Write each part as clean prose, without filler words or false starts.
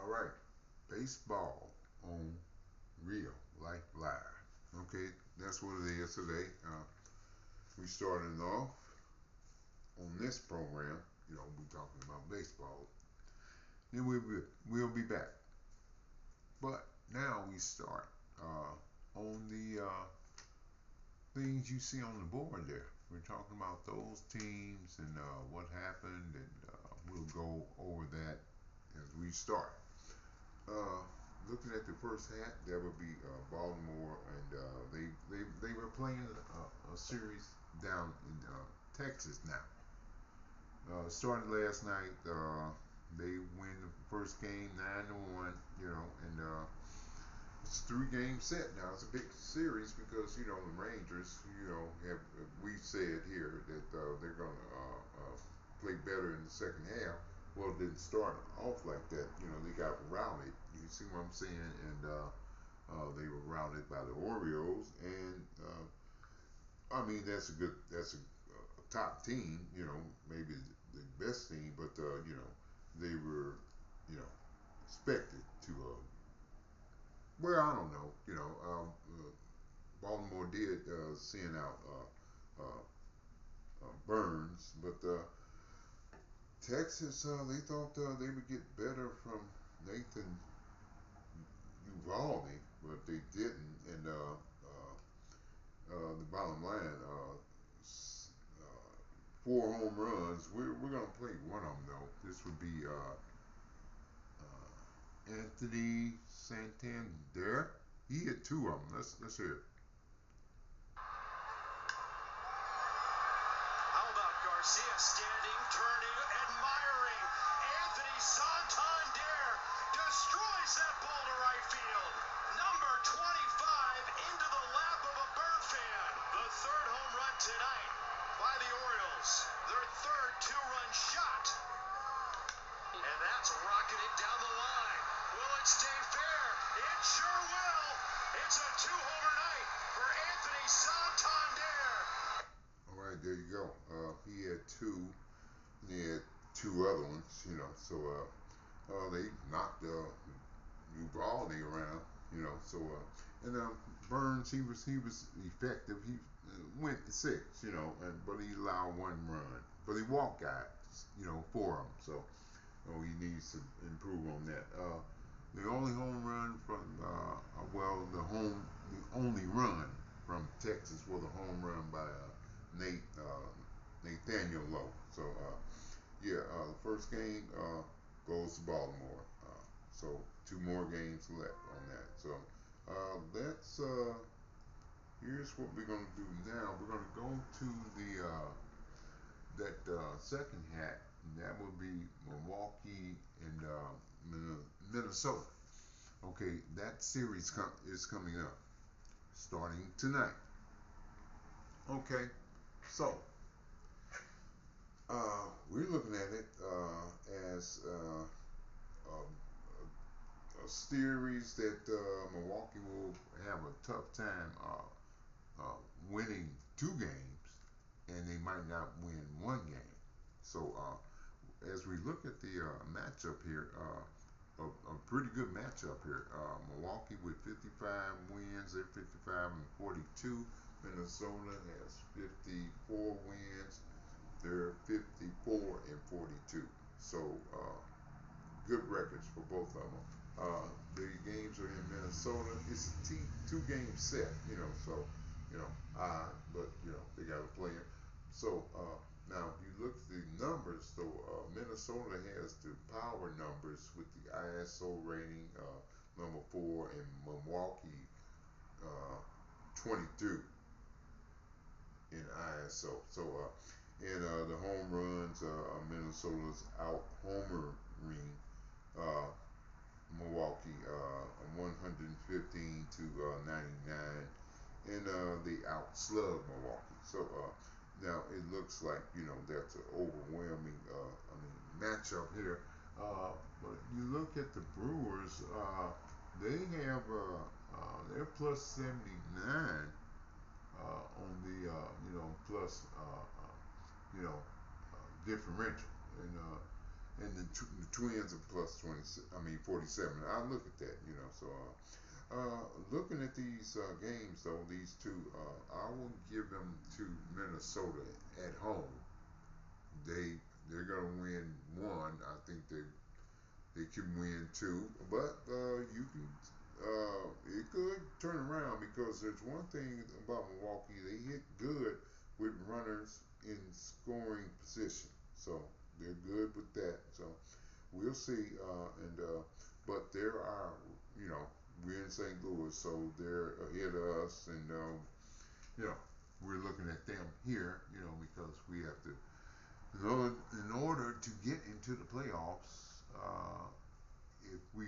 All right, baseball on real life live. Okay, that's what it is today. We starting off on this program. We talking about baseball. Then we'll be back. But now we start on the things you see on the board there. We're talking about those teams and what happened, and we'll go over that as we start. Uh, Looking at the first hat, that would be Baltimore, and they were playing a series down in Texas now. Started last night. They win the first game 9-1. And it's a 3 game set now. It's a big series because the Rangers, have we said here that they're gonna play better in the second half. Well, it didn't start off like that. They got routed. You see what I'm saying? And they were routed by the Orioles, and I mean that's a top team. Maybe the best team, but they were expected to. Well, I don't know. Baltimore did send out Burns, but Texas, they thought they would get better from Nathan Uvalde, but they didn't. And the bottom line, 4 home runs. We're gonna play one of them though. This would be Anthony Santander. He hit 2 of them. Let's hear it. How about Garcia standing, turning, admiring? Anthony Santander destroys that ball to right field. Number 25 into the lap of a Bird fan. The third home run tonight by the Orioles. Their third 2-run shot. And that's rocketed down the line. Will it stay fair? It sure will. It's a 2-homer night for Anthony Santander. All right, there you go. He had two. He had 2 other ones. So they knocked Uvalde around. And Burns, he was effective. He went 6. But he allowed 1 run. But he walked guys. For him. So he needs to improve on that. The only home run from the only run from Texas was a home run by Nathaniel Lowe. So the first game goes to Baltimore. So 2 more games left on that. So that's here's what we're gonna do now. We're gonna go to the that second hat, and that would be Milwaukee and Minnesota. Okay, that series is coming up, starting tonight. Okay, so we're looking at it as a series that Milwaukee will have a tough time winning 2 games, and they might not win 1 game. So as we look at the matchup here, a pretty good matchup here. Milwaukee with 55 wins, they're 55-42. Minnesota has 54 wins, they're 54-42. So good records for both of them. The games are in Minnesota. It's a 2 game set, so but they got to play it. So now if you look at the numbers, though, Minnesota has the power numbers with the ISO rating number 4, and Milwaukee 22 in ISO. So the home runs, Minnesota's out homering Milwaukee 115-99, and they outslug Milwaukee. So now it looks like that's an overwhelming matchup here. But you look at the Brewers, they have they're plus 79 on the plus differential, and and the Twins are plus 20. I mean 47. I look at that, So looking at these games though, these two, I will give them to Minnesota at home. They they're gonna win one. I think they can win two, but you can it could turn around because there's one thing about Milwaukee. They hit good with runners in scoring position, so they're good with that. So we'll see. But there are, you know, we're in St. Louis, so they're ahead of us, and you know, we're looking at them here, because we have to. In order to get into the playoffs, if we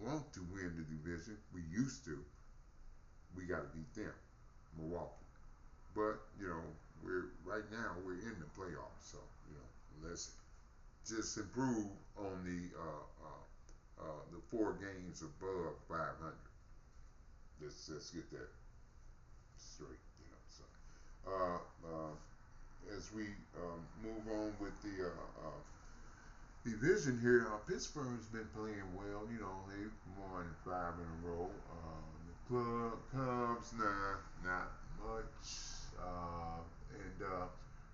want to win the division, we used to, we got to beat them, Milwaukee. But we're right now we're in the playoffs, so let's just improve on the 4 games above 500. Let's get that straight, So as we move on with the division here, Pittsburgh's been playing well. They've won 5 in a row. The Cubs, not much. And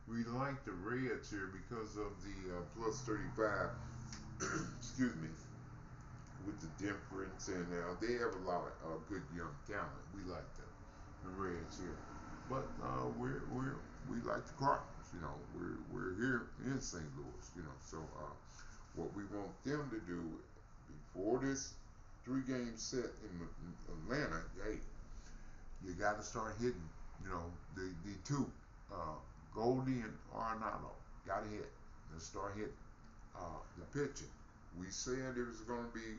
we like the Reds here because of the plus 35. Excuse me. With the difference, and they have a lot of good young talent. We like the Reds here, but we like the Cardinals. We're here in St. Louis. So what we want them to do before this 3-game set in Atlanta, hey, you got to start hitting. The two, Goldie and Arenado, got to hit. Let's start hitting. The pitching. We said there was going to be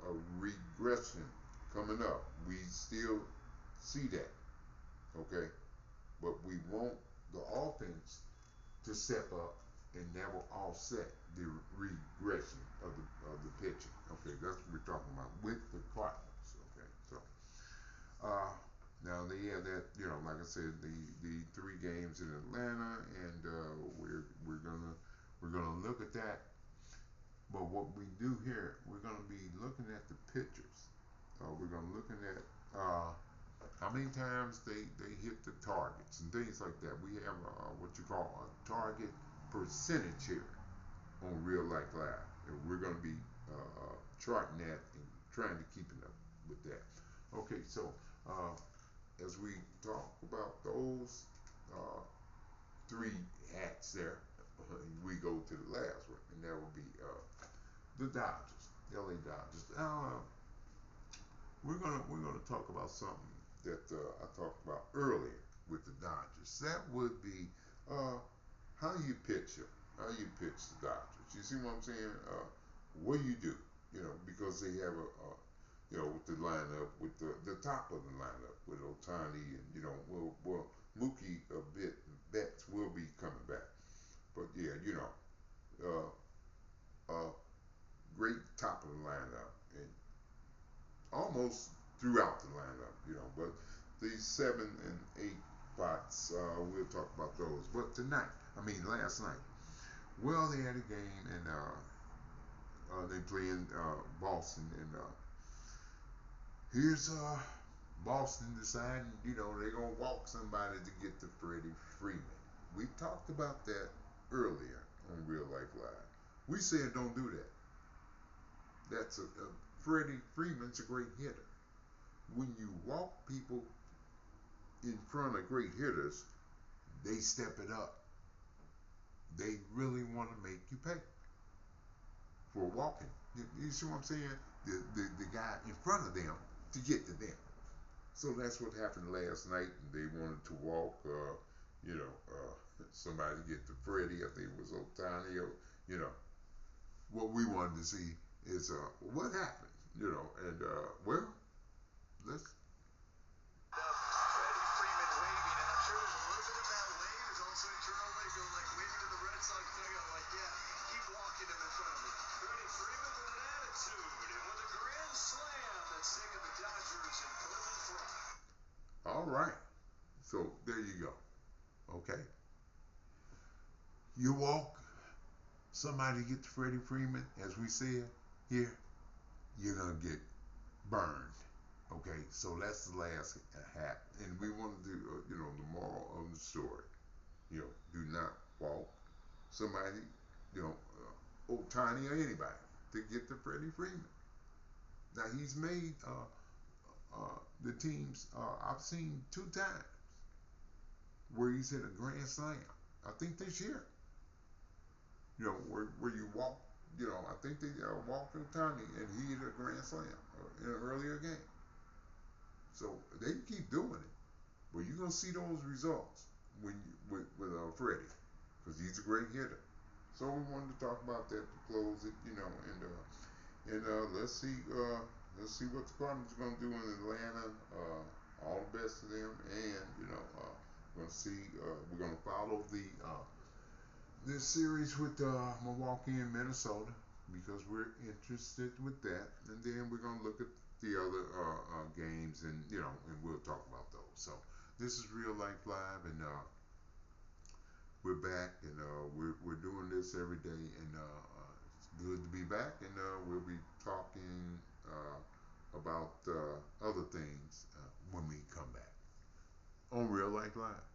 a regression coming up. We still see that, okay? But we want the offense to step up, and that will offset the regression of the pitching. Okay, that's what we're talking about with the Cardinals. Okay, so now they have that. Like I said, the 3 games in Atlanta, and we're gonna look at that. But what we do here, we're going to be looking at the pitchers. We're going to looking at how many times they hit the targets and things like that. We have what you call a target percentage here on Real Life Live. And we're going to be charting that and trying to keep it up with that. Okay, so as we talk about those 3 hats there, we go to the last one, and that will be the Dodgers, LA Dodgers. We're gonna talk about something that I talked about earlier with the Dodgers. That would be how you pitch them, how you pitch the Dodgers. You see what I'm saying? What you do, because they have with the lineup, with the top of the lineup, with Ohtani and well Mookie Betts will be coming back, but yeah, great top of the lineup and almost throughout the lineup, but these 7 and 8 spots, we'll talk about those. But last night, well, they had a game, and they playing Boston, and here's Boston deciding, they're gonna walk somebody to get to Freddie Freeman. We talked about that earlier on Real Life Live. We said don't do that. That's Freddie Freeman's a great hitter. When you walk people in front of great hitters, they step it up. They really want to make you pay for walking. You see what I'm saying? The guy in front of them to get to them. So that's what happened last night. They wanted to walk, somebody to get to Freddie. I think it was Ohtani. What we wanted to see is what happened. And well, let's. Freddie Freeman waving, and I'm sure there's a little bit of that wave is also internal. They go like waving to the Red Sox dugout, like, yeah, keep walking him in front of me. Freddie Freeman with an attitude and with a grand slam that's taken the Dodgers and put them in front. All right, so there you go. Okay, you walk somebody get to Freddie Freeman, as we said here, you're gonna get burned. Okay, so that's the last half, and we want to do, the moral of the story. Do not walk somebody, Tiny or anybody to get to Freddie Freeman. Now he's made the teams. I've seen 2 times where he's hit a grand slam. I think this year. Where you walk. I think they walked Tiny and he hit a grand slam in an earlier game. So they can keep doing it, but you're gonna see those results when with Freddie, because he's a great hitter. So we wanted to talk about that to close it, and let's see what the Cardinals are gonna do in Atlanta. All the best to them, and we're gonna see. We're gonna follow this series with Milwaukee and Minnesota because we're interested with that, and then we're gonna look at the other games, and we'll talk about those. So this is Real Life Live, and we're back, and we're doing this every day, and it's good to be back, and we'll be talking about other things when we come back on Real Life Live.